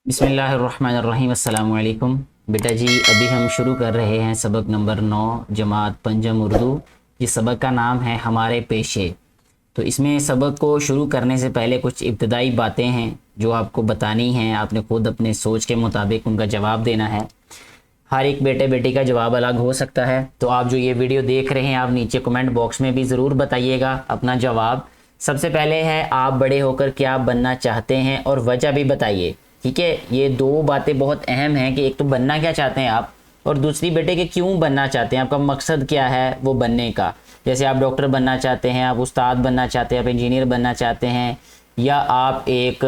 बिस्मिल्लाहिर्रहमानिर्रहीम। अस्सलाम वालेकुम। बेटा जी अभी हम शुरू कर रहे हैं सबक नंबर 9 जमात पंजम उर्दू। जिस सबक का नाम है हमारे पेशे। तो इसमें सबक को शुरू करने से पहले कुछ इब्तदाई बातें हैं जो आपको बतानी हैं। आपने खुद अपने सोच के मुताबिक उनका जवाब देना है। हर एक बेटे बेटी का जवाब अलग हो सकता है। तो आप जो ये वीडियो देख रहे हैं आप नीचे कमेंट बॉक्स में भी ज़रूर बताइएगा अपना जवाब। सबसे पहले है आप बड़े होकर क्या बनना चाहते हैं और वजह भी बताइए। ठीक है, ये दो बातें बहुत अहम हैं कि एक तो बनना क्या चाहते हैं आप, और दूसरी बेटे कि क्यों बनना चाहते हैं, आपका मकसद क्या है वो बनने का। जैसे आप डॉक्टर बनना चाहते हैं, आप उस्ताद बनना चाहते हैं, आप इंजीनियर बनना चाहते हैं, या आप एक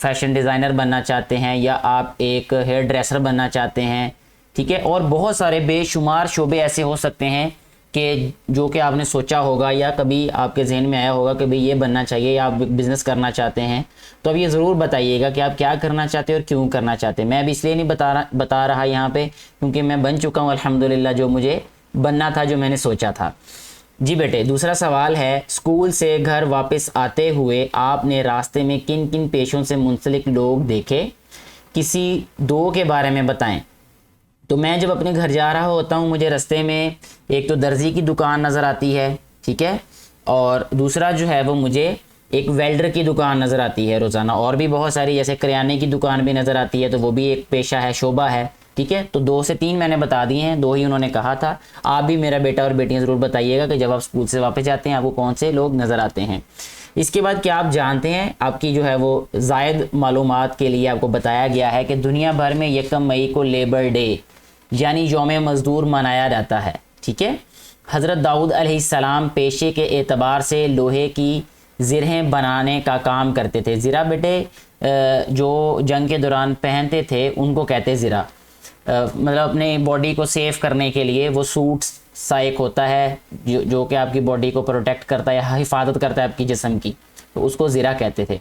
फैशन डिज़ाइनर बनना चाहते हैं, या आप एक हेयर ड्रेसर बनना चाहते हैं। ठीक है, और बहुत सारे बेशुमार शोबे ऐसे हो सकते हैं कि जो कि आपने सोचा होगा या कभी आपके जहन में आया होगा कि भाई ये बनना चाहिए, या आप बिज़नेस करना चाहते हैं। तो अब ये ज़रूर बताइएगा कि आप क्या करना चाहते हैं और क्यों करना चाहते हैं। मैं अभी इसलिए नहीं बता रहा यहाँ पे क्योंकि मैं बन चुका हूँ अल्हम्दुलिल्लाह जो मुझे बनना था, जो मैंने सोचा था। जी बेटे, दूसरा सवाल है स्कूल से घर वापस आते हुए आपने रास्ते में किन किन पेशों से मुंसलिक लोग देखे, किसी दो के बारे में बताएं। तो मैं जब अपने घर जा रहा होता हूँ मुझे रास्ते में एक तो दर्जी की दुकान नज़र आती है, ठीक है, और दूसरा जो है वो मुझे एक वेल्डर की दुकान नज़र आती है रोज़ाना, और भी बहुत सारी जैसे करियाने की दुकान भी नज़र आती है, तो वो भी एक पेशा है, शोबा है। ठीक है, तो 2 से 3 मैंने बता दिए हैं, 2 ही उन्होंने कहा था। आप भी मेरा बेटा और बेटियाँ ज़रूर बताइएगा कि जब आप स्कूल से वापस जाते हैं आपको कौन से लोग नज़र आते हैं। इसके बाद क्या आप जानते हैं, आपकी जो है वो ज़ायद मालूमात के लिए आपको बताया गया है कि दुनिया भर में 1 मई को लेबर डे यानी यौम मज़दूर मनाया जाता है। ठीक है, हज़रत दाऊद अलैहिस्सलाम पेशे के एतबार से लोहे की ज़िरहें बनाने का काम करते थे। ज़िरा बेटे जो जंग के दौरान पहनते थे उनको कहते ज़िरा, मतलब अपने बॉडी को सेव करने के लिए वो सूट सा एक होता है जो कि आपकी बॉडी को प्रोटेक्ट करता है या हिफाजत करता है आपकी जिस्म की, तो उसको ज़िरा कहते थे।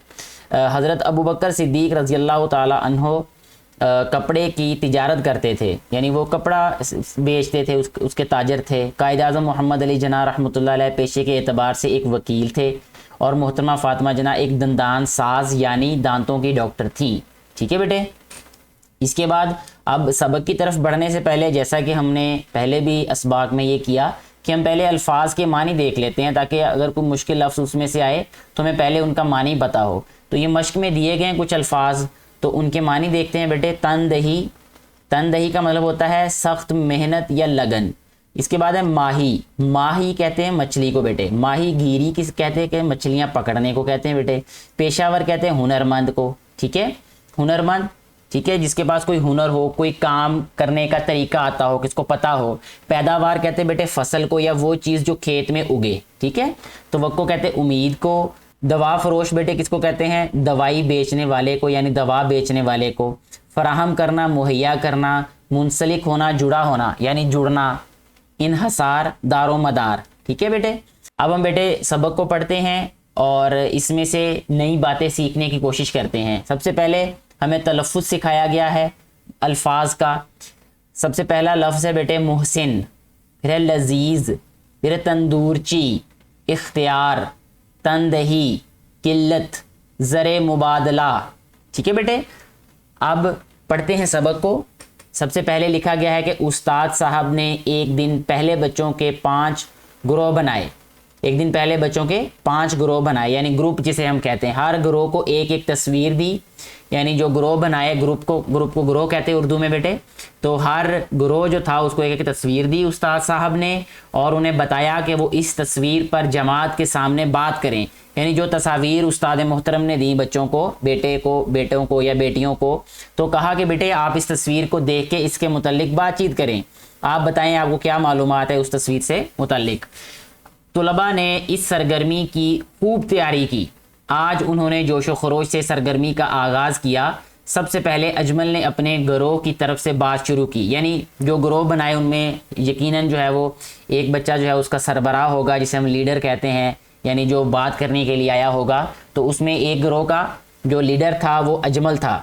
हज़रत अबू बकर सिद्दीक़ रज़ी अल्लाह ताला अन्हो कपड़े की तिजारत करते थे, यानी वो कपड़ा बेचते थे, उसके ताजर थे। कायद आज़म मोहम्मद अली जना रहमतुल्लाह अलैह पेशे के एतबार से एक वकील थे, और मोहतरमा फ़ातिमा जना एक दंदान साज यानी दांतों की डॉक्टर थी। ठीक है बेटे, इसके बाद अब सबक की तरफ बढ़ने से पहले जैसा कि हमने पहले भी असबाक में ये किया कि हम पहले अल्फाज के मानी देख लेते हैं, ताकि अगर कोई मुश्किल लफ्ज़ उसमें से आए तो हमें पहले उनका मानी पता हो। तो ये मश्क में दिए गए हैं कुछ अल्फाज, तो उनके मानी देखते हैं बेटे। तनदही, तनदही का मतलब होता है सख्त मेहनत या लगन। इसके बाद है माही, माही कहते हैं मछली को बेटे। माही गिरी किस कहते हैं कि मछलियां पकड़ने को कहते हैं बेटे। पेशावर कहते हैं हुनरमंद को। ठीक है, हुनरमंद, ठीक है, जिसके पास कोई हुनर हो, कोई काम करने का तरीका आता हो, किसको पता हो। पैदावार कहते हैं बेटे फसल को या वो चीज़ जो खेत में उगे। ठीक है, तो वक्को कहते हैं उम्मीद को। दवा फरोश बेटे किसको कहते हैं, दवाई बेचने वाले को, यानी दवा बेचने वाले को। फराहम करना, मुहैया करना। मुंसलिक होना, जुड़ा होना यानी जुड़ना। इन्हसार, दारो मदार। ठीक है बेटे, अब हम बेटे सबक को पढ़ते हैं और इसमें से नई बातें सीखने की कोशिश करते हैं। सबसे पहले हमें तलफ़ुज़ सिखाया गया है अल्फाज का। सबसे पहला लफ्ज़ है बेटे मुहसिन, फिर है लजीज़, फिर है तंदूरची, इख्तियार, तंदही, किल्लत, ज़रे मुबादला। ठीक है बेटे, अब पढ़ते हैं सबक को। सबसे पहले लिखा गया है कि उस्ताद साहब ने एक दिन पहले बच्चों के 5 ग्रोह बनाए। एक दिन पहले बच्चों के 5 ग्रोह बनाए, यानी ग्रुप जिसे हम कहते हैं। हर ग्रोह को एक एक तस्वीर दी, यानी जो ग्रोह बनाए ग्रुप को ग्रोह कहते हैं उर्दू में बेटे। तो हर ग्रोह जो था उसको एक एक तस्वीर दी उस्ताद साहब ने, और उन्हें बताया कि वो इस तस्वीर पर जमात के सामने बात करें। यानी जो तस्वीर उस्ताद मोहतरम ने दी बच्चों को, बेटों को या बेटियों को, तो कहा कि बेटे आप इस तस्वीर को देख के इसके मुतल्लिक बातचीत करें। आप बताएं आपको क्या मालूमात है उस तस्वीर से मुतल्लिक। तुलबा ने इस सरगर्मी की खूब तैयारी की। आज उन्होंने जोशो खरोश से सरगर्मी का आगाज़ किया। सबसे पहले अजमल ने अपने ग्रोह की तरफ से बात शुरू की, यानी जो ग्रोह बनाए उनमें यकीनन जो है वो एक बच्चा जो है उसका सरबराह होगा, जिसे हम लीडर कहते हैं, यानी जो बात करने के लिए आया होगा। तो उसमें एक ग्रोह का जो लीडर था वो अजमल था।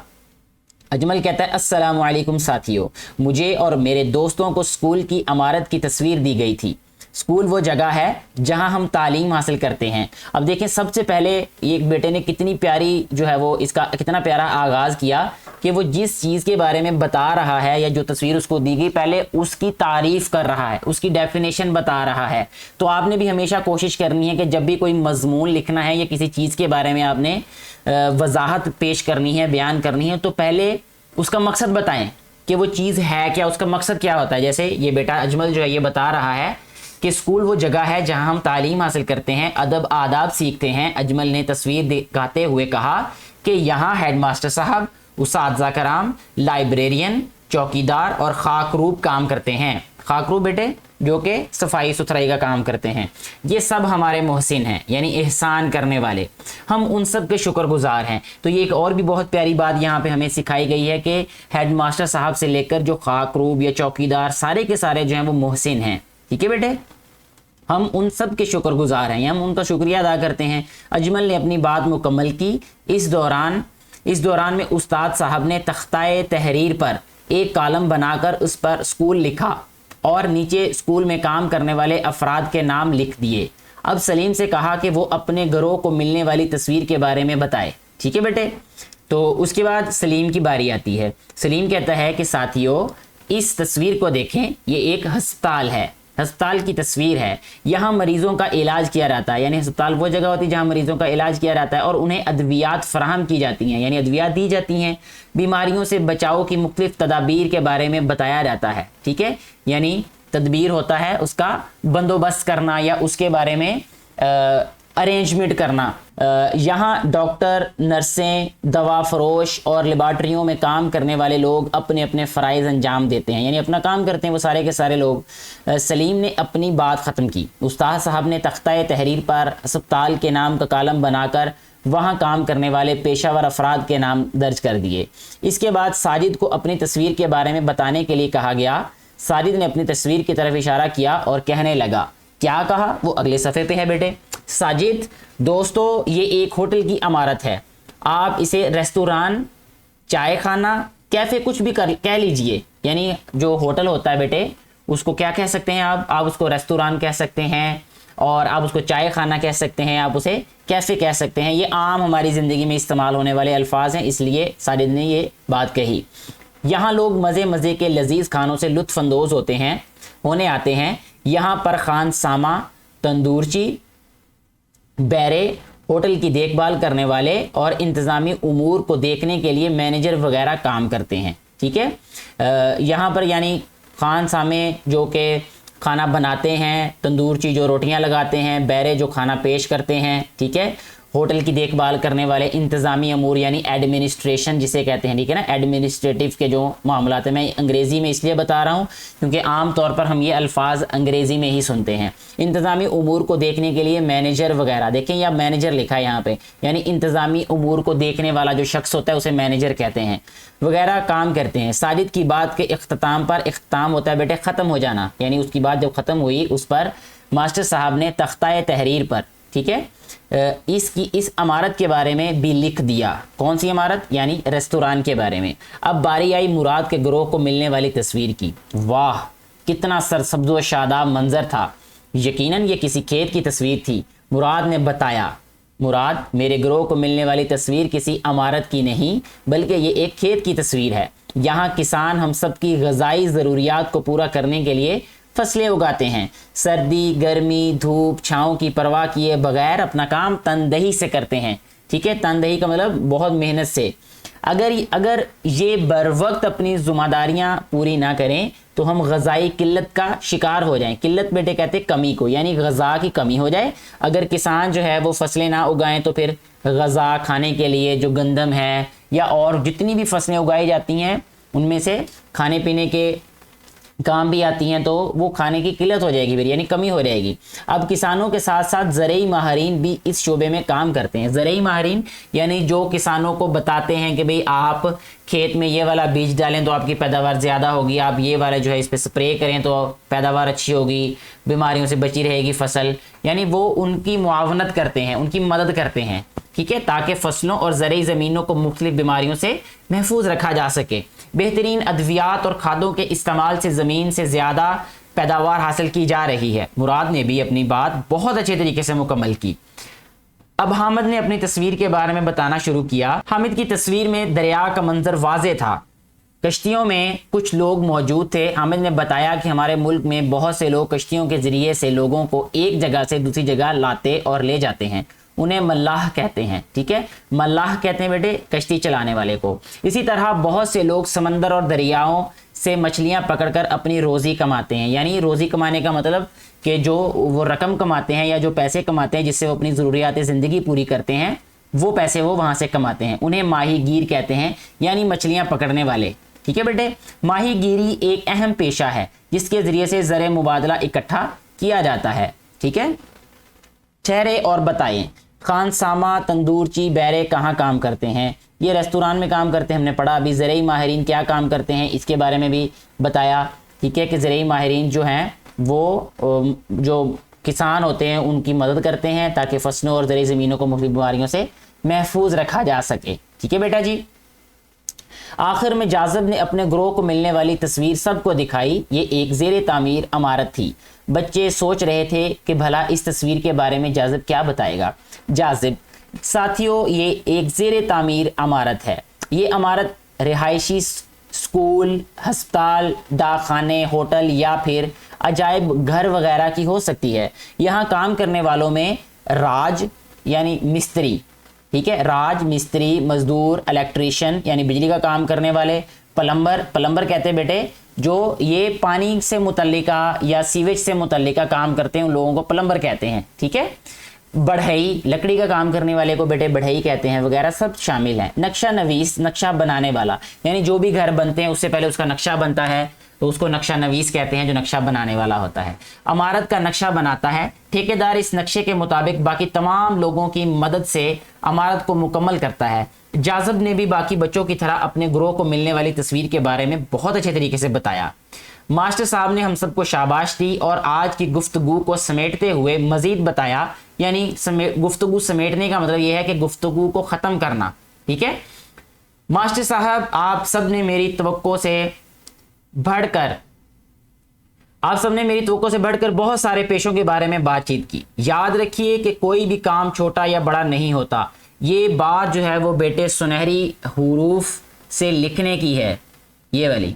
अजमल कहता है अस्सलामु अलैकुम साथियों, मुझे और मेरे दोस्तों को स्कूल की इमारत की तस्वीर दी गई थी। स्कूल वो जगह है जहां हम तालीम हासिल करते हैं। अब देखें, सबसे पहले एक बेटे ने कितनी प्यारी जो है वो इसका कितना प्यारा आगाज़ किया कि वो जिस चीज़ के बारे में बता रहा है या जो तस्वीर उसको दी गई पहले उसकी तारीफ़ कर रहा है, उसकी डेफिनेशन बता रहा है। तो आपने भी हमेशा कोशिश करनी है कि जब भी कोई मजमून लिखना है या किसी चीज़ के बारे में आपने वजाहत पेश करनी है, बयान करनी है, तो पहले उसका मकसद बताएं कि वो चीज़ है क्या, उसका मकसद क्या होता है। जैसे ये बेटा अजमल जो है ये बता रहा है कि स्कूल वो जगह है जहां हम तालीम हासिल करते हैं, अदब आदाब सीखते हैं। अजमल ने तस्वीर दिखाते हुए कहा कि यहाँ हेडमास्टर साहब, उस्ताद कराम, लाइब्रेरियन, चौकीदार और खाकरूब काम करते हैं। खाकरूब बेटे जो कि सफाई सुथराई का काम करते हैं। ये सब हमारे मोहसिन हैं, यानी एहसान करने वाले। हम उन सब के शुक्रगुजार हैं। तो ये एक और भी बहुत प्यारी बात यहाँ पे हमें सिखाई गई है कि हेडमास्टर साहब से लेकर जो खाकरूब या चौकीदार सारे के सारे जो हैं वो मोहसिन हैं। ठीक है बेटे, हम उन सब के शुक्रगुजार हैं, हम उनका शुक्रिया अदा करते हैं। अजमल ने अपनी बात मुकम्मल की। इस दौरान में उस्ताद साहब ने तख्ताए तहरीर पर एक कॉलम बनाकर उस पर स्कूल लिखा और नीचे स्कूल में काम करने वाले अफराद के नाम लिख दिए। अब सलीम से कहा कि वो अपने घरों को मिलने वाली तस्वीर के बारे में बताए। ठीक है बेटे, तो उसके बाद सलीम की बारी आती है। सलीम कहता है कि साथियों, इस तस्वीर को देखें, ये एक अस्पताल है, अस्पताल की तस्वीर है। यहाँ मरीज़ों का इलाज किया जाता है, यानी अस्पताल वो जगह होती है जहाँ मरीज़ों का इलाज किया जाता है और उन्हें अद्वियात फराहम की जाती हैं, यानी अद्वियात दी जाती हैं। बीमारियों से बचाव की मुख्तलिफ तदाबीर के बारे में बताया जाता है। ठीक है, यानी तदबीर होता है उसका बंदोबस्त करना या उसके बारे में अरेंजमेंट करना। यहाँ डॉक्टर, नर्सें, दवा फरोश और लेबॉर्ट्रियों में काम करने वाले लोग अपने अपने फ़राइज़ अंजाम देते हैं, यानी अपना काम करते हैं वो सारे के सारे लोग। सलीम ने अपनी बात ख़त्म की। उस्ताद साहब ने तख्ताए तहरीर पर अस्पताल के नाम का कॉलम बनाकर वहाँ काम करने वाले पेशावर अफराद के नाम दर्ज कर दिए। इसके बाद साजिद को अपनी तस्वीर के बारे में बताने के लिए कहा गया। साजिद ने अपनी तस्वीर की तरफ इशारा किया और कहने लगा। क्या कहा वो अगले सफ़े पे है बेटे। साजिद, दोस्तों ये एक होटल की इमारत है, आप इसे रेस्तोरां, चाय खाना, कैफ़े कुछ भी कह लीजिए। यानी जो होटल होता है बेटे उसको क्या कह सकते हैं आप उसको रेस्तोरां कह सकते हैं और आप उसको चाय खाना कह सकते हैं, आप उसे कैफ़े कह सकते हैं। ये आम हमारी ज़िंदगी में इस्तेमाल होने वाले अल्फाज हैं, इसलिए साजिद ने ये बात कही। यहाँ लोग मज़े मज़े के लजीज़ खानों से लुत्फ़ अंदोज़ होने आते हैं। यहाँ पर खान सामा, तंदूरची, बैरे, होटल की देखभाल करने वाले और इंतज़ामी उमूर को देखने के लिए मैनेजर वगैरह काम करते हैं। ठीक है, यहाँ पर यानी खान सामे जो कि खाना बनाते हैं, तंदूरची जो रोटियां लगाते हैं, बैरे जो खाना पेश करते हैं। ठीक है, होटल की देखभाल करने वाले, इंतज़ामी अमूर यानी एडमिनिस्ट्रेशन जिसे कहते हैं। ठीक है ना, एडमिनिस्ट्रेटिव के जो मामलात हैं। मैं अंग्रेज़ी में इसलिए बता रहा हूँ क्योंकि आम तौर पर हम ये अल्फाज अंग्रेज़ी में ही सुनते हैं। इंतज़ामी उमूर को देखने के लिए मैनेजर वगैरह, देखें या मैनेजर लिखा है यहाँ पे, यानी इंतज़ामी उमूर को देखने वाला जो शख्स होता है उसे मैनेजर कहते हैं, वगैरह काम करते हैं। साजिद की बात के इख्तिताम पर, इख्तिताम होता है बेटे ख़त्म हो जाना, यानी उसकी बात जब ख़त्म हुई उस पर मास्टर साहब ने तख्ताए तहरीर पर, ठीक है, इस इमारत के बारे में भी लिख दिया। कौन सी इमारत? यानी रेस्तोरां के बारे में। अब बारी आई मुराद के ग्रोह को मिलने वाली तस्वीर की। वाह, कितना सरसब्ज़ व शादाब मंजर था। यकीनन ये किसी खेत की तस्वीर थी। मुराद ने बताया, मुराद, मेरे ग्रोह को मिलने वाली तस्वीर किसी इमारत की नहीं बल्कि ये एक खेत की तस्वीर है। यहाँ किसान हम सब की ग़िज़ाई ज़रूरियात को पूरा करने के लिए फसलें उगाते हैं। सर्दी, गर्मी, धूप, छाँव की परवाह किए बगैर अपना काम तनदही से करते हैं। ठीक है, तनदही का मतलब बहुत मेहनत से। अगर ये बर वक्त अपनी ज़िम्मेदारियाँ पूरी ना करें तो हम ग़िज़ाई किल्लत का शिकार हो जाएं। किल्लत बेटे कहते हैं कमी को, यानी ग़िज़ा की कमी हो जाए। अगर किसान जो है वो फसलें ना उगाएं तो फिर ग़िज़ा खाने के लिए जो गंदम है या और जितनी भी फसलें उगाई जाती हैं उनमें से खाने पीने के काम भी आती हैं तो वो खाने की किल्लत हो जाएगी फिर, यानी कमी हो जाएगी। अब किसानों के साथ साथ ज़रई माहिरीन भी इस शोबे में काम करते हैं। ज़रई माहिरीन यानी जो किसानों को बताते हैं कि भाई आप खेत में ये वाला बीज डालें तो आपकी पैदावार ज़्यादा होगी, आप ये वाला जो है इस पर स्प्रे करें तो पैदावार अच्छी होगी, बीमारियों से बची रहेगी फसल, यानी वो उनकी मुआवनत करते हैं, उनकी मदद करते हैं। ठीक है, ताकि फसलों और ज़रई ज़मीनों को मुख्तलिफ बीमारियों से महफूज रखा जा सके। बेहतरीन अद्वियात और खादों के इस्तेमाल से ज़मीन से ज़्यादा पैदावार हासिल की जा रही है। मुराद ने भी अपनी बात बहुत अच्छे तरीके से मुकम्मल की। अब हामिद ने अपनी तस्वीर के बारे में बताना शुरू किया। हामिद की तस्वीर में दरिया का मंजर वाज़े था, कश्तियों में कुछ लोग मौजूद थे। हामिद ने बताया कि हमारे मुल्क में बहुत से लोग कश्तियों के ज़रिए से लोगों को एक जगह से दूसरी जगह लाते और ले जाते हैं, उन्हें मल्लाह कहते हैं। ठीक है, मल्लाह कहते हैं बेटे कश्ती चलाने वाले को। इसी तरह बहुत से लोग समंदर और दरियाओं से मछलियां पकड़कर अपनी रोज़ी कमाते हैं। यानी रोज़ी कमाने का मतलब कि जो वो रकम कमाते हैं या जो पैसे कमाते हैं जिससे वो अपनी ज़रूरियात ज़िंदगी पूरी करते हैं, वो पैसे वो वहाँ से कमाते हैं, उन्हें माही गीर कहते हैं, यानी मछलियाँ पकड़ने वाले। ठीक है बेटे, माही गिरी एक अहम पेशा है जिसके ज़रिए से ज़र मुबादला इकट्ठा किया जाता है। ठीक है, ठहरे और बताएं, खानसामा तंदूरची बैरे कहाँ काम करते हैं? ये रेस्तोरां में काम करते हैं, हमने पढ़ा अभी। ज़रई माहिरीन क्या काम करते हैं इसके बारे में भी बताया। ठीक है, कि ज़रई माहिरीन जो हैं वो जो किसान होते हैं उनकी मदद करते हैं ताकि फसलों और ज़रई ज़मीनों को मुख्तलिफ बीमारियों से महफूज रखा जा सके। ठीक है बेटा जी। आखिर में जाज़ब ने अपने ग्रोह को मिलने वाली तस्वीर सबको दिखाई। ये एक ज़ेर तामीर इमारत थी। बच्चे सोच रहे थे कि भला इस तस्वीर के बारे में जाज़ब क्या बताएगा। जाज़ब, साथियों ये एक ज़ेर तामीर इमारत है। ये इमारत रिहायशी स्कूल, हस्पताल, डाकखाने, होटल या फिर अजायब घर वगैरह की हो सकती है। यहाँ काम करने वालों में राज यानी मिस्त्री, ठीक है, राज मिस्त्री, मजदूर, इलेक्ट्रीशियन यानी बिजली का काम करने वाले, प्लम्बर कहते हैं बेटे जो ये पानी से मुतल्लिका या सीवेज से मुतल्लिका काम करते हैं उन लोगों को प्लम्बर कहते हैं। ठीक है, बढ़ई, लकड़ी का काम करने वाले को बेटे बढ़ई कहते हैं, वगैरह सब शामिल हैं। नक्शा नवीस, नक्शा बनाने वाला, यानी जो भी घर बनते हैं उससे पहले उसका नक्शा बनता है तो उसको नक्शा नवीस कहते हैं, जो नक्शा बनाने वाला होता है। इमारत का नक्शा बनाता है। ठेकेदार इस नक्शे के मुताबिक बाकी तमाम लोगों की मदद से इमारत को मुकम्मल करता है। जाज़ब ने भी बाकी बच्चों की तरह अपने ग्रोह को मिलने वाली तस्वीर के बारे में बहुत अच्छे तरीके से बताया। मास्टर साहब ने हम सबको शाबाश दी और आज की गुफ्तगू को समेटते हुए मजीद बताया। यानी गुफ्तगू समेटने का मतलब यह है कि गुफ्तगू को ख़त्म करना। ठीक है, मास्टर साहब आप सब ने मेरी तवक्को से बढ़कर बहुत सारे पेशों के बारे में बातचीत की। याद रखिए कि कोई भी काम छोटा या बड़ा नहीं होता। ये बात जो है वो बेटे सुनहरी हुरूफ से लिखने की है, ये वाली,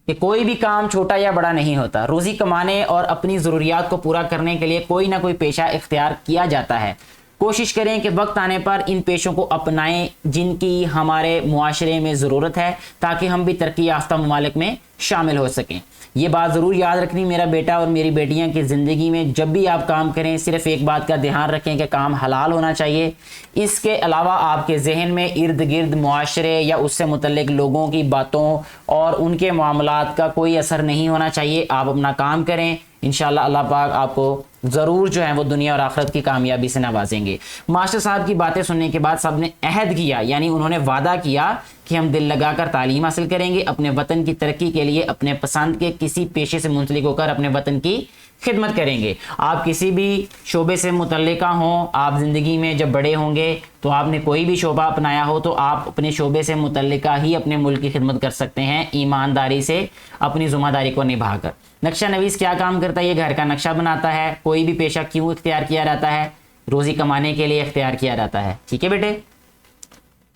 कि कोई भी काम छोटा या बड़ा नहीं होता। रोज़ी कमाने और अपनी ज़रूरियात को पूरा करने के लिए कोई ना कोई पेशा इख्तियार किया जाता है। कोशिश करें कि वक्त आने पर इन पेशों को अपनाएं जिनकी हमारे मुआशरे में ज़रूरत है, ताकि हम भी तरक्की याफ्ता ममालिक में शामिल हो सकें। ये बात ज़रूर याद रखनी मेरा बेटा और मेरी बेटियां की ज़िंदगी में जब भी आप काम करें सिर्फ एक बात का ध्यान रखें कि काम हलाल होना चाहिए। इसके अलावा आपके जहन में इर्द गिर्द मुआशरे या उससे मुतल्लिक लोगों की बातों और उनके मामलात का कोई असर नहीं होना चाहिए। आप अपना काम करें, इंशाअल्लाह अल्लाह पाक आपको ज़रूर जो है वो दुनिया और आखिरत की कामयाबी से नवाजेंगे। मास्टर साहब की बातें सुनने के बाद सब ने अहद किया, यानी उन्होंने वादा किया कि हम दिल लगाकर तालीम हासिल करेंगे, अपने वतन की तरक्की के लिए अपने पसंद के किसी पेशे से मुंसलिक होकर अपने वतन की खिदमत करेंगे। आप किसी भी शोबे से मुतल्लिका हों, आप ज़िंदगी में जब बड़े होंगे तो आपने कोई भी शोबा अपनाया हो तो आप अपने शोबे से मुतल्लिका ही अपने मुल्क की खिदमत कर सकते हैं, ईमानदारी से अपनी ज़िम्मेदारी को निभाकर। नक्शा नवीस क्या काम करता है? ये घर का नक्शा बनाता है। कोई भी पेशा क्यों इख्तियार किया जाता है? रोज़ी कमाने के लिए इख्तियार किया जाता है। ठीक है बेटे,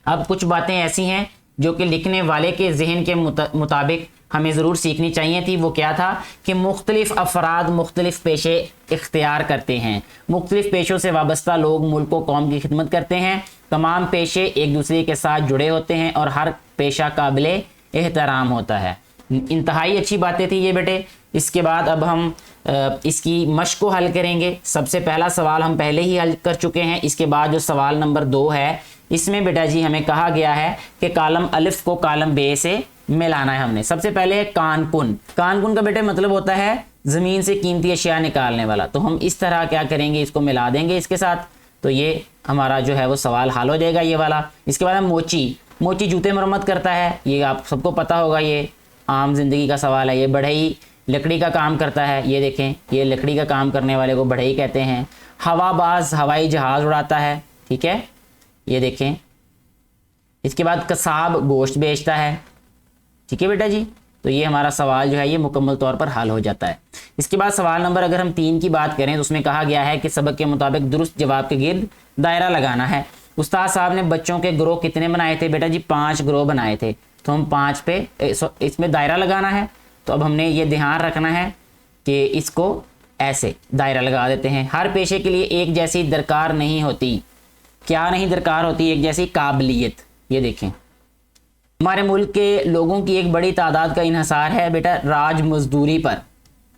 अब कुछ बातें ऐसी हैं जो कि लिखने वाले के जहन के मुताबिक हमें ज़रूर सीखनी चाहिए थी। वो क्या था कि मुख्तलिफ अफराद मुख्तलिफ पेशे इख्तियार करते हैं। मुख्तलिफ पेशों से वाबस्ता लोग मुल्क व कौम की खिदमत करते हैं। तमाम पेशे एक दूसरे के साथ जुड़े होते हैं और हर पेशा काबिले एहतराम होता है। इंतहाई अच्छी बातें थी ये बेटे। इसके बाद अब हम इसकी मश्क को हल करेंगे। सबसे पहला सवाल हम पहले ही हल कर चुके हैं। इसके बाद जो सवाल नंबर 2 है, इसमें बेटा जी हमें कहा गया है कि कालम अलिफ को कालम बे से मिलाना है हमने। सबसे पहले है कानकुन। कानकुन का बेटे मतलब होता है ज़मीन से कीमती अशिया निकालने वाला। तो हम इस तरह क्या करेंगे, इसको मिला देंगे इसके साथ, तो ये हमारा जो है वो सवाल हल हो जाएगा ये वाला। इसके बाद है मोची। मोची जूते मरम्मत करता है, ये आप सबको पता होगा, ये आम जिंदगी का सवाल है। ये बढ़ई लकड़ी का काम करता है, ये देखें, ये लकड़ी का काम करने वाले को बढ़ई कहते हैं। हवाबाज हवाई जहाज़ उड़ाता है, ठीक है, ये देखें। इसके बाद कसाब गोश्त बेचता है, ठीक है बेटा जी। تو یہ ہمارا سوال جو ہے یہ مکمل طور پر حل ہو جاتا ہے۔ اس کے بعد سوال نمبر اگر ہم 3 کی بات کریں تو اس میں کہا گیا ہے کہ سبق کے مطابق درست جواب کے گرد دائرہ لگانا ہے۔ استاد صاحب نے بچوں کے گروہ کتنے بنائے تھے؟ بیٹا جی 5 گروہ بنائے تھے، تو ہم 5 پہ اس میں دائرہ لگانا ہے۔ تو اب ہم نے یہ دھیان رکھنا ہے کہ اس کو ایسے دائرہ لگا دیتے ہیں۔ ہر پیشے کے لیے ایک جیسی درکار نہیں ہوتی۔ کیا نہیں درکار ہوتی؟ ایک جیسی قابلیت۔ یہ دیکھیں ہمارے ملک کے لوگوں کی ایک بڑی تعداد کا انحصار ہے بیٹا راج مزدوری پر،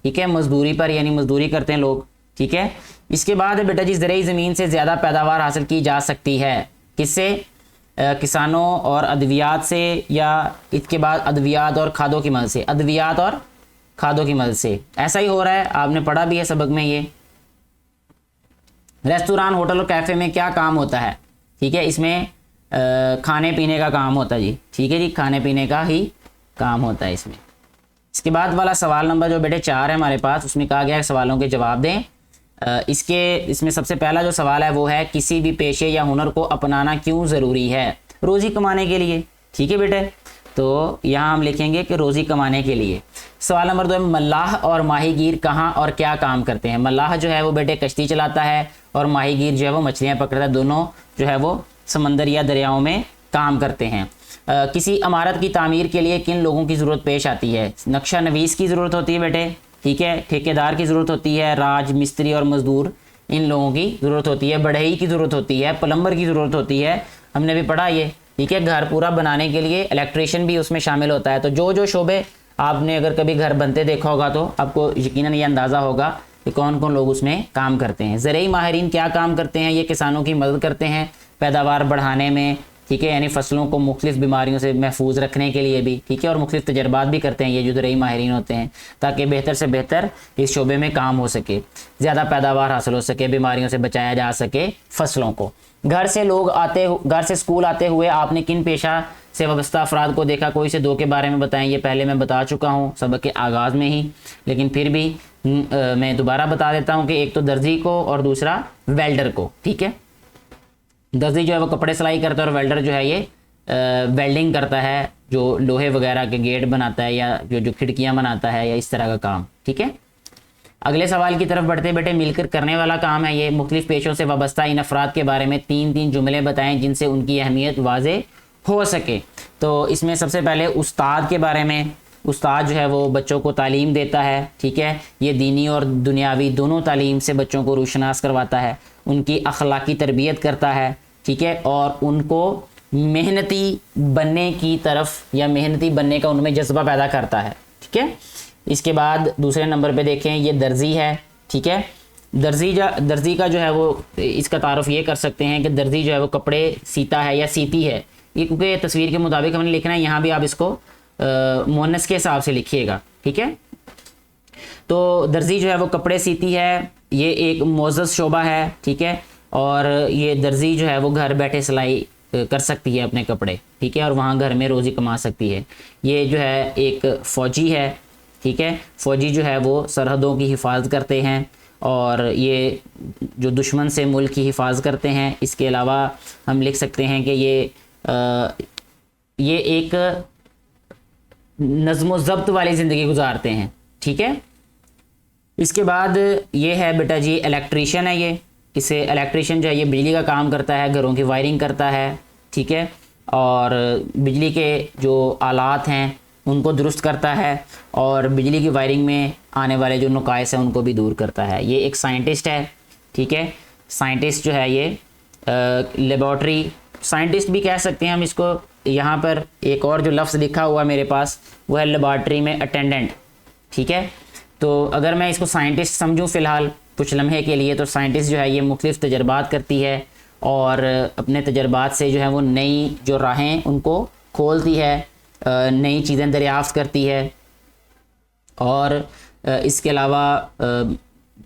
ٹھیک ہے، مزدوری پر، یعنی مزدوری کرتے ہیں لوگ، ٹھیک ہے۔ اس کے بعد بیٹا جی زرعی زمین سے زیادہ پیداوار حاصل کی جا سکتی ہے، کس سے؟ کسانوں اور ادویات سے، یا اس کے بعد ادویات اور کھادوں کی مدد سے، ادویات اور کھادوں کی مدد سے۔ ایسا ہی ہو رہا ہے، آپ نے پڑھا بھی ہے سبق میں یہ۔ ریستوران، ہوٹل اور کیفے میں کیا کام ہوتا ہے؟ ٹھیک ہے، اس میں کھانے پینے کا کام ہوتا ہے جی، ٹھیک ہے جی، کھانے پینے کا ہی کام ہوتا ہے اس میں۔ اس کے بعد والا سوال نمبر جو بیٹے 4 ہے ہمارے پاس، اس میں کہا گیا ہے سوالوں کے جواب دیں۔ اس میں سب سے پہلا جو سوال ہے وہ ہے کسی بھی پیشے یا ہنر کو اپنانا کیوں ضروری ہے؟ روزی کمانے کے لیے، ٹھیک ہے بیٹے، تو یہاں ہم لکھیں گے کہ روزی کمانے کے لیے۔ سوال نمبر 2 ہے ملاح اور ماہی گیر کہاں اور کیا کام کرتے ہیں؟ ملاح جو ہے وہ بیٹے کشتی چلاتا ہے، اور ماہی گیر جو ہے وہ مچھلیاں پکڑتا ہے، دونوں جو ہے وہ سمندر یا دریاؤں میں کام کرتے ہیں۔ کسی عمارت کی تعمیر کے لیے کن لوگوں کی ضرورت پیش آتی ہے؟ نقشہ نویس کی ضرورت ہوتی ہے بیٹے، ٹھیک ہے، ٹھیکیدار کی ضرورت ہوتی ہے، راج مستری اور مزدور ان لوگوں کی ضرورت ہوتی ہے، بڑھئی کی ضرورت ہوتی ہے، پلمبر کی ضرورت ہوتی ہے، ہم نے بھی پڑھا یہ، ٹھیک ہے۔ گھر پورا بنانے کے لیے الیکٹریشین بھی اس میں شامل ہوتا ہے۔ تو جو شعبے آپ نے اگر کبھی گھر بنتے دیکھا ہوگا تو آپ کو یقیناً یہ اندازہ ہوگا کہ کون کون لوگ اس میں کام کرتے ہیں۔ زرعی ماہرین کیا کام کرتے ہیں؟ یہ کسانوں کی مدد کرتے ہیں پیداوار بڑھانے میں، ٹھیک ہے، یعنی فصلوں کو مختلف بیماریوں سے محفوظ رکھنے کے لیے بھی، ٹھیک ہے، اور مختلف تجربات بھی کرتے ہیں یہ جو زرعی ماہرین ہوتے ہیں، تاکہ بہتر سے بہتر اس شعبے میں کام ہو سکے، زیادہ پیداوار حاصل ہو سکے، بیماریوں سے بچایا جا سکے فصلوں کو۔ گھر سے اسکول آتے ہوئے آپ نے کن پیشہ سے وابستہ افراد کو دیکھا؟ کوئی سے 2 کے بارے میں بتائیں۔ یہ پہلے میں بتا چکا ہوں سبق کے آغاز میں ہی، لیکن پھر بھی میں دوبارہ بتا دیتا ہوں کہ ایک تو درزی کو اور دوسرا ویلڈر کو، ٹھیک ہے۔ درزی جو ہے وہ کپڑے سلائی کرتا ہے، اور ویلڈر جو ہے یہ ویلڈنگ کرتا ہے، جو لوہے وغیرہ کے گیٹ بناتا ہے یا جو کھڑکیاں بناتا ہے یا اس طرح کا کام، ٹھیک ہے۔ اگلے سوال کی طرف بڑھتے بیٹے مل کر کرنے والا کام ہے یہ۔ مختلف پیشوں سے وابستہ ان افراد کے بارے میں 3 جملے بتائیں جن سے ان کی اہمیت واضح ہو سکے۔ تو اس میں سب سے پہلے استاد کے بارے میں، استاد جو ہے وہ بچوں کو تعلیم دیتا ہے، ٹھیک ہے، یہ دینی اور دنیاوی دونوں تعلیم سے بچوں کو روشناس کرواتا ہے، ان کی اخلاقی تربیت کرتا ہے، ٹھیک ہے، اور ان کو محنتی بننے کی طرف یا محنتی بننے کا ان میں جذبہ پیدا کرتا ہے، ٹھیک ہے۔ اس کے بعد دوسرے نمبر پہ دیکھیں یہ درزی ہے، ٹھیک ہے۔ درزی کا جو ہے وہ اس کا تعارف یہ کر سکتے ہیں کہ درزی جو ہے وہ کپڑے سیتا ہے یا سیتی ہے، یہ کیونکہ تصویر کے مطابق ہم نے لکھنا ہے، یہاں بھی آپ اس کو مؤنث کے حساب سے لکھیے گا، ٹھیک ہے۔ تو درزی جو ہے وہ کپڑے سیتی ہے، یہ ایک معزز شعبہ ہے، ٹھیک ہے، اور یہ درزی جو ہے وہ گھر بیٹھے سلائی کر سکتی ہے اپنے کپڑے، ٹھیک ہے، اور وہاں گھر میں روزی کما سکتی ہے۔ یہ جو ہے ایک فوجی ہے، ٹھیک ہے، فوجی جو ہے وہ سرحدوں کی حفاظت کرتے ہیں اور یہ جو دشمن سے ملک کی حفاظت کرتے ہیں۔ اس کے علاوہ ہم لکھ سکتے ہیں کہ یہ ایک نظم و ضبط والی زندگی گزارتے ہیں، ٹھیک ہے۔ اس کے بعد یہ ہے بیٹا جی الیکٹریشین ہے، یہ اسے الیکٹریشین جو ہے یہ بجلی کا کام کرتا ہے، گھروں کی وائرنگ کرتا ہے، ٹھیک ہے، اور بجلی کے جو آلات ہیں ان کو درست کرتا ہے، اور بجلی کی وائرنگ میں آنے والے جو نقائص ہیں ان کو بھی دور کرتا ہے۔ یہ ایک سائنٹسٹ ہے، ٹھیک ہے، سائنٹسٹ جو ہے یہ لیبارٹری سائنٹسٹ بھی کہہ سکتے ہیں ہم اس کو۔ یہاں پر ایک اور جو لفظ لکھا ہوا میرے پاس وہ ہے لیبارٹری میں اٹینڈنٹ، ٹھیک ہے۔ تو اگر میں اس کو سائنٹسٹ سمجھوں فی الحال کچھ لمحے کے لیے، تو سائنٹسٹ جو ہے یہ مختلف تجربات کرتی ہے اور اپنے تجربات سے جو ہے وہ نئی جو راہیں ان کو کھولتی ہے، نئی چیزیں دریافت کرتی ہے، اور اس کے علاوہ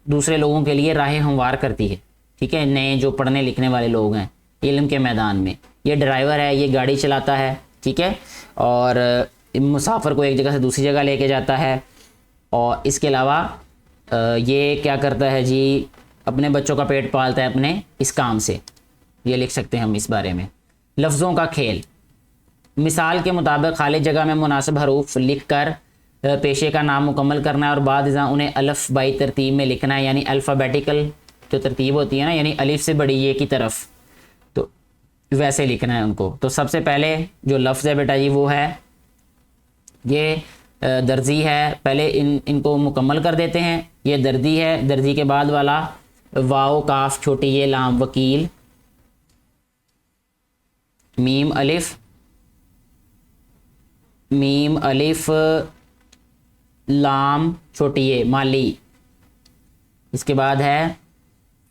دوسرے لوگوں کے لیے راہیں ہموار کرتی ہے، ٹھیک ہے، نئے جو پڑھنے لکھنے والے لوگ ہیں علم کے میدان میں۔ یہ ڈرائیور ہے، یہ گاڑی چلاتا ہے، ٹھیک ہے، اور مسافر کو ایک جگہ سے دوسری جگہ لے کے جاتا ہے، اور اس کے علاوہ یہ کیا کرتا ہے جی اپنے بچوں کا پیٹ پالتا ہے اپنے اس کام سے، یہ لکھ سکتے ہیں ہم اس بارے میں۔ لفظوں کا کھیل، مثال کے مطابق خالی جگہ میں مناسب حروف لکھ کر پیشے کا نام مکمل کرنا ہے اور بعد ازاں انہیں الف بائی ترتیب میں لکھنا ہے، یعنی الفابیٹیکل جو ترتیب ہوتی ہے نا، یعنی الف سے بڑی یہ کی طرف، تو ویسے لکھنا ہے ان کو۔ تو سب سے پہلے جو لفظ ہے بیٹا جی وہ ہے یہ درزی ہے، پہلے ان کو مکمل کر دیتے ہیں۔ یہ دردی ہے، درزی کے بعد والا واو کاف چھوٹی یہ لام وکیل، میم الف لام چھوٹی یہ مالی، اس کے بعد ہے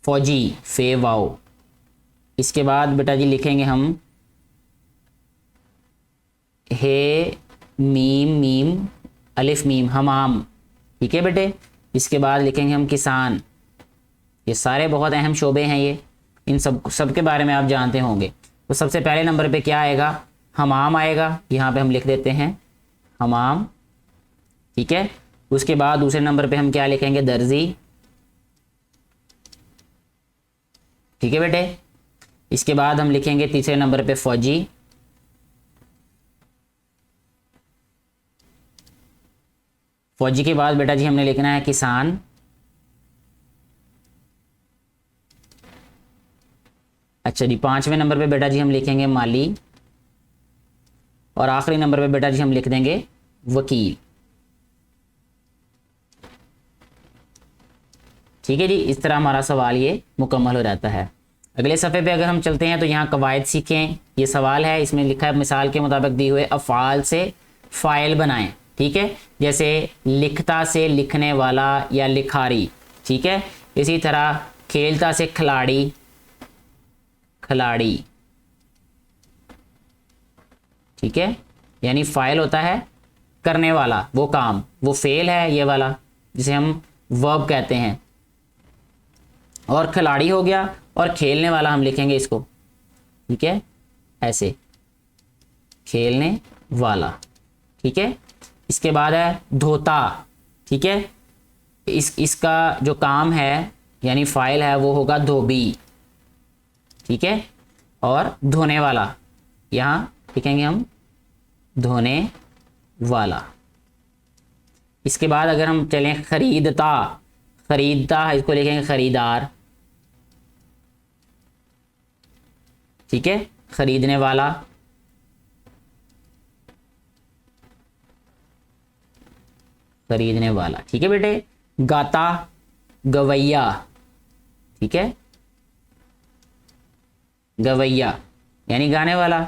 فوجی فے واو، اس کے بعد بیٹا جی لکھیں گے ہم ہے میم الف میم حمام، ٹھیک ہے بیٹے۔ اس کے بعد لکھیں گے ہم کسان، یہ سارے بہت اہم شعبے ہیں، یہ ان سب کے بارے میں آپ جانتے ہوں گے۔ تو سب سے پہلے نمبر پہ کیا آئے گا؟ حمام آئے گا، یہاں پہ ہم لکھ دیتے ہیں حمام، ٹھیک ہے۔ اس کے بعد دوسرے نمبر پہ ہم کیا لکھیں گے؟ درزی، ٹھیک ہے بیٹے۔ اس کے بعد ہم لکھیں گے تیسرے نمبر پہ فوجی، فوجی کے بعد بیٹا جی ہم نے لکھنا ہے کسان، اچھا جی پانچویں نمبر پہ بیٹا جی ہم لکھیں گے مالی، اور آخری نمبر پہ بیٹا جی ہم لکھ دیں گے وکیل، ٹھیک ہے جی۔ اس طرح ہمارا سوال یہ مکمل ہو جاتا ہے۔ اگلے صفحے پہ اگر ہم چلتے ہیں تو یہاں قواعد سیکھیں، یہ سوال ہے، اس میں لکھا ہے مثال کے مطابق دی ہوئے افعال سے فاعل بنائیں، ٹھیک ہے، جیسے لکھتا سے لکھنے والا یا لکھاری، ٹھیک ہے۔ اسی طرح کھیلتا سے کھلاڑی، ٹھیک ہے، یعنی فاعل ہوتا ہے کرنے والا، وہ کام، وہ فعل ہے یہ والا جسے ہم ورب کہتے ہیں، اور کھلاڑی ہو گیا، اور کھیلنے والا ہم لکھیں گے اس کو، ٹھیک ہے، ایسے کھیلنے والا، ٹھیک ہے۔ اس کے بعد ہے دھوتا، ٹھیک ہے، اس کا جو کام ہے یعنی فاعل ہے وہ ہوگا دھوبی، ٹھیک ہے، اور دھونے والا یہاں لکھیں گے ہم دھونے والا۔ اس کے بعد اگر ہم چلیں خریدتا اس کو لکھیں گے خریدار، ٹھیک ہے، خریدنے والا، ٹھیک ہے بیٹے۔ گاتا گویا، ٹھیک ہے، گویا یعنی گانے والا۔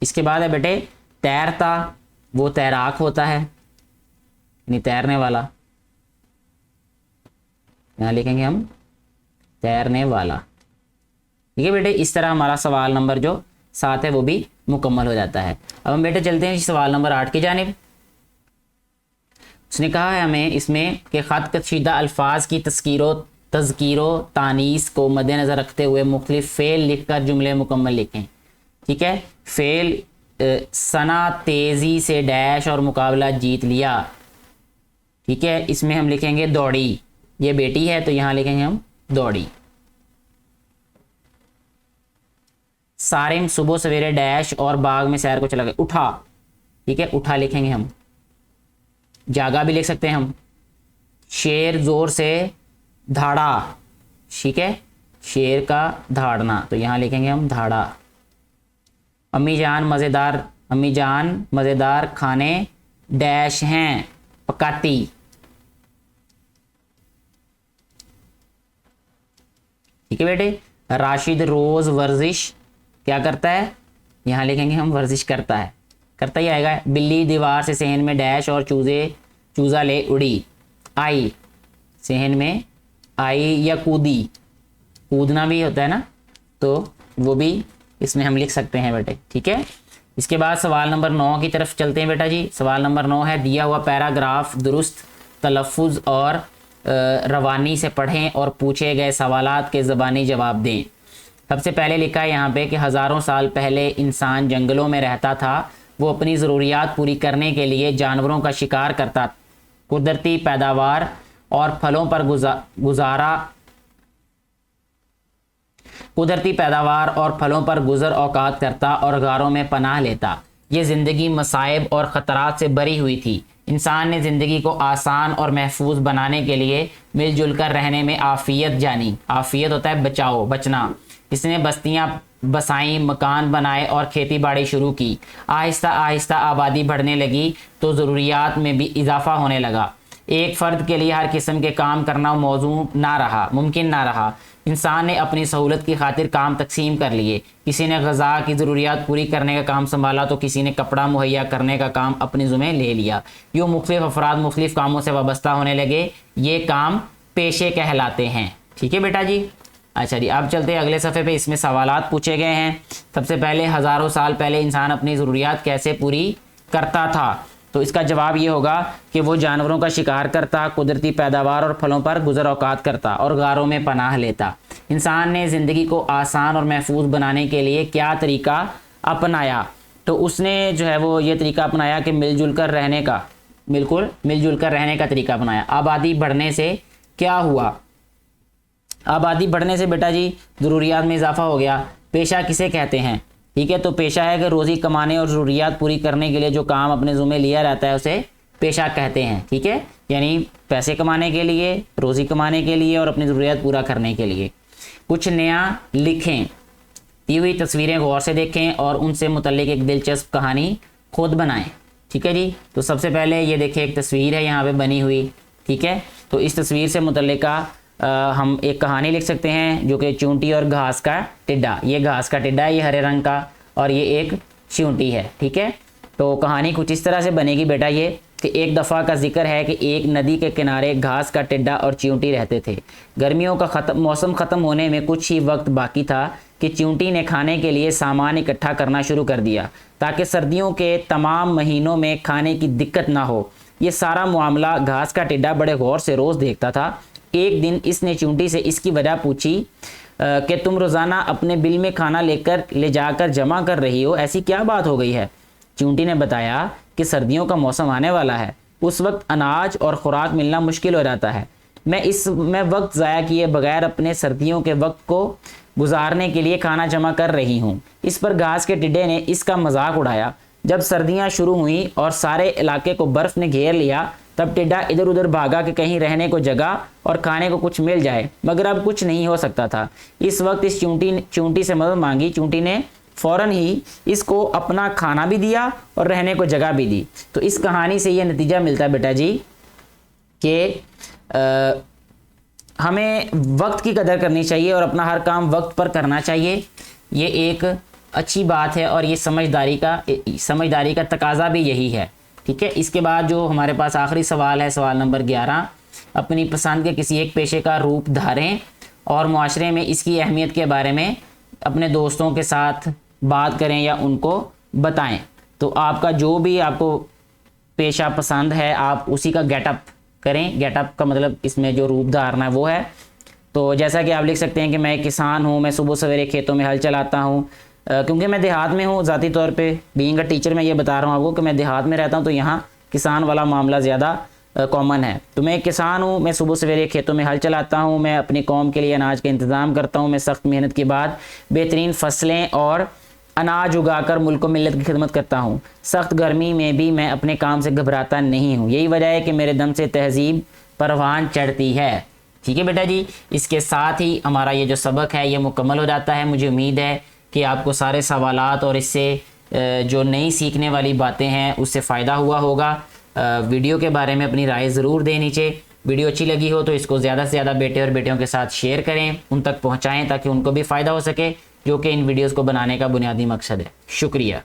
اس کے بعد ہے بیٹے تیرتا، وہ تیراک ہوتا ہے یعنی تیرنے والا، یہاں لکھیں گے ہم تیرنے والا، ٹھیک ہے بیٹے۔ اس طرح ہمارا سوال نمبر جو 7 ہے وہ بھی مکمل ہو جاتا ہے۔ اب ہم بیٹے چلتے ہیں سوال نمبر 8 کی جانب۔ اس نے کہا ہے ہمیں اس میں کہ خط کشیدہ الفاظ کی تذکیر و تانیث کو مد نظر رکھتے ہوئے مختلف فعل لکھ کر جملے مکمل لکھیں، ٹھیک ہے۔ فعل ثنا تیزی سے ڈیش اور مقابلہ جیت لیا، ٹھیک ہے، اس میں ہم لکھیں گے دوڑی، یہ بیٹی ہے تو یہاں لکھیں گے ہم دوڑی۔ سارم صبح سویرے ڈیش اور باغ میں سیر کو چلا گیا، اٹھا، ٹھیک ہے، اٹھا لکھیں گے ہم، جاگا بھی لکھ سکتے ہیں ہم۔ شیر زور سے دھاڑا، ٹھیک ہے، شیر کا دھاڑنا تو یہاں لکھیں گے ہم دھاڑا۔ امی جان مزیدار کھانے ڈیش ہیں، پکاتی، ٹھیک ہے بیٹے۔ راشد روز ورزش کیا کرتا ہے، یہاں لکھیں گے ہم ورزش کرتا ہے، کرتا ہی آئے گا۔ بلی دیوار سے صحن میں ڈیش اور چوزا لے اڑی، آئی، صحن میں آئی یا کودی، کودنا بھی ہوتا ہے نا تو وہ بھی اس میں ہم لکھ سکتے ہیں بیٹے، ٹھیک ہے۔ اس کے بعد سوال نمبر 9 کی طرف چلتے ہیں بیٹا جی۔ سوال نمبر 9 ہے دیا ہوا پیراگراف درست تلفظ اور روانی سے پڑھیں اور پوچھے گئے سوالات کے زبانی جواب دیں۔ سب سے پہلے لکھا ہے یہاں پہ کہ ہزاروں سال پہلے انسان جنگلوں میں رہتا تھا، وہ اپنی ضروریات پوری کرنے کے لیے جانوروں کا شکار کرتا، قدرتی پیداوار اور پھلوں پر قدرتی پیداوار اور پھلوں پر گزر اوقات کرتا اور غاروں میں پناہ لیتا۔ یہ زندگی مصائب اور خطرات سے بری ہوئی تھی۔ انسان نے زندگی کو آسان اور محفوظ بنانے کے لیے مل جل کر رہنے میں عافیت جانی۔ عافیت ہوتا ہے بچاؤ، بچنا۔ اس نے بستیاں بسائیں، مکان بنائے اور کھیتی باڑی شروع کی۔ آہستہ آہستہ آبادی بڑھنے لگی تو ضروریات میں بھی اضافہ ہونے لگا۔ ایک فرد کے لیے ہر قسم کے کام کرنا ممکن نہ رہا۔ انسان نے اپنی سہولت کی خاطر کام تقسیم کر لیے۔ کسی نے غذا کی ضروریات پوری کرنے کا کام سنبھالا تو کسی نے کپڑا مہیا کرنے کا کام اپنے ذمہ لے لیا۔ یوں مختلف افراد مختلف کاموں سے وابستہ ہونے لگے۔ یہ کام پیشے کہلاتے ہیں۔ ٹھیک ہے بیٹا جی؟ اچھا جی، اب چلتے ہیں اگلے صفحے پہ۔ اس میں سوالات پوچھے گئے ہیں۔ سب سے پہلے ہزاروں سال پہلے انسان اپنی ضروریات کیسے پوری کرتا تھا؟ تو اس کا جواب یہ ہوگا کہ وہ جانوروں کا شکار کرتا، قدرتی پیداوار اور پھلوں پر گزر اوقات کرتا اور غاروں میں پناہ لیتا۔ انسان نے زندگی کو آسان اور محفوظ بنانے کے لیے کیا طریقہ اپنایا؟ تو اس نے جو ہے وہ یہ طریقہ اپنایا کہ مل جل کر رہنے کا طریقہ اپنایا۔ آبادی بڑھنے سے کیا ہوا؟ آبادی بڑھنے سے بیٹا جی ضروریات میں اضافہ ہو گیا۔ پیشہ کسے کہتے ہیں؟ ٹھیک ہے، تو پیشہ ہے کہ روزی کمانے اور ضروریات پوری کرنے کے لیے جو کام اپنے ذمہ لیا رہتا ہے اسے پیشہ کہتے ہیں۔ ٹھیک ہے، یعنی پیسے کمانے کے لیے، روزی کمانے کے لیے اور اپنی ضروریات پورا کرنے کے لیے۔ کچھ نیا لکھیں، دی ہوئی تصویریں غور سے دیکھیں اور ان سے متعلق ایک دلچسپ کہانی خود بنائیں۔ ٹھیک ہے جی، تو سب سے پہلے یہ دیکھیں ایک تصویر ہے یہاں پہ بنی ہوئی۔ ٹھیک ہے، تو اس تصویر سے متعلقہ ہم ایک کہانی لکھ سکتے ہیں جو کہ چونٹی اور گھاس کا ٹڈا۔ یہ گھاس کا ٹڈا ہے، یہ ہرے رنگ کا، اور یہ ایک چونٹی ہے۔ ٹھیک ہے، تو کہانی کچھ اس طرح سے بنے گی بیٹا یہ کہ ایک دفعہ کا ذکر ہے کہ ایک ندی کے کنارے گھاس کا ٹڈا اور چونٹی رہتے تھے۔ گرمیوں کا موسم ختم ہونے میں کچھ ہی وقت باقی تھا کہ چونٹی نے کھانے کے لیے سامان اکٹھا کرنا شروع کر دیا تاکہ سردیوں کے تمام مہینوں میں کھانے کی دقت نہ ہو۔ یہ سارا معاملہ گھاس کا ٹڈا بڑے غور سے روز دیکھتا تھا۔ ایک دن اس نے چونٹی سے اس کی وجہ پوچھی کہ تم روزانہ اپنے بل میں کھانا لے جا کر جمع کر رہی ہو، ایسی کیا بات ہو گئی ہے؟ چونٹی نے بتایا کہ سردیوں کا موسم آنے والا ہے، اس وقت اناج اور خوراک ملنا مشکل ہو جاتا ہے۔ میں وقت ضائع کیے بغیر اپنے سردیوں کے وقت کو گزارنے کے لیے کھانا جمع کر رہی ہوں۔ اس پر گھاس کے ٹڈے نے اس کا مذاق اڑایا۔ جب سردیاں شروع ہوئیں اور سارے علاقے کو برف نے گھیر لیا تب ٹڈا ادھر ادھر بھاگا کہ کہیں رہنے کو جگہ اور کھانے کو کچھ مل جائے، مگر اب کچھ نہیں ہو سکتا تھا۔ اس وقت اس چونٹی سے مدد مانگی۔ چونٹی نے فوراً ہی اس کو اپنا کھانا بھی دیا اور رہنے کو جگہ بھی دی۔ تو اس کہانی سے یہ نتیجہ ملتا ہے بیٹا جی کہ ہمیں وقت کی قدر کرنی چاہیے اور اپنا ہر کام وقت پر کرنا چاہیے۔ یہ ایک اچھی بات ہے اور یہ سمجھداری کا تقاضا بھی یہی ہے۔ ٹھیک ہے، اس کے بعد جو ہمارے پاس آخری سوال ہے، سوال نمبر 11، اپنی پسند کے کسی ایک پیشے کا روپ دھاریں اور معاشرے میں اس کی اہمیت کے بارے میں اپنے دوستوں کے ساتھ بات کریں یا ان کو بتائیں۔ تو آپ کا جو بھی آپ کو پیشہ پسند ہے آپ اسی کا گیٹ اپ کریں۔ گیٹ اپ کا مطلب اس میں جو روپ دھارنا ہے وہ ہے۔ تو جیسا کہ آپ لکھ سکتے ہیں کہ میں ایک کسان ہوں، میں صبح سویرے کھیتوں میں ہل چلاتا ہوں، کیونکہ میں دیہات میں ہوں۔ ذاتی طور پہ بینگ اے ٹیچر میں یہ بتا رہا ہوں آپ کو کہ میں دیہات میں رہتا ہوں، تو یہاں کسان والا معاملہ زیادہ کامن ہے۔ تو میں ایک کسان ہوں، میں صبح سویرے کھیتوں میں ہل چلاتا ہوں، میں اپنی قوم کے لیے اناج کا انتظام کرتا ہوں، میں سخت محنت کے بعد بہترین فصلیں اور اناج اگا کر ملک و ملت کی خدمت کرتا ہوں۔ سخت گرمی میں بھی میں اپنے کام سے گھبراتا نہیں ہوں، یہی وجہ ہے کہ میرے دم سے تہذیب پروان چڑھتی ہے۔ ٹھیک ہے بیٹا جی، اس کے ساتھ ہی ہمارا یہ جو سبق ہے یہ مکمل ہو جاتا ہے۔ مجھے امید ہے کہ آپ کو سارے سوالات اور اس سے جو نئی سیکھنے والی باتیں ہیں اس سے فائدہ ہوا ہوگا۔ ویڈیو کے بارے میں اپنی رائے ضرور دیں نیچے۔ ویڈیو اچھی لگی ہو تو اس کو زیادہ سے زیادہ بیٹے اور بیٹیوں کے ساتھ شیئر کریں، ان تک پہنچائیں تاکہ ان کو بھی فائدہ ہو سکے، جو کہ ان ویڈیوز کو بنانے کا بنیادی مقصد ہے۔ شکریہ۔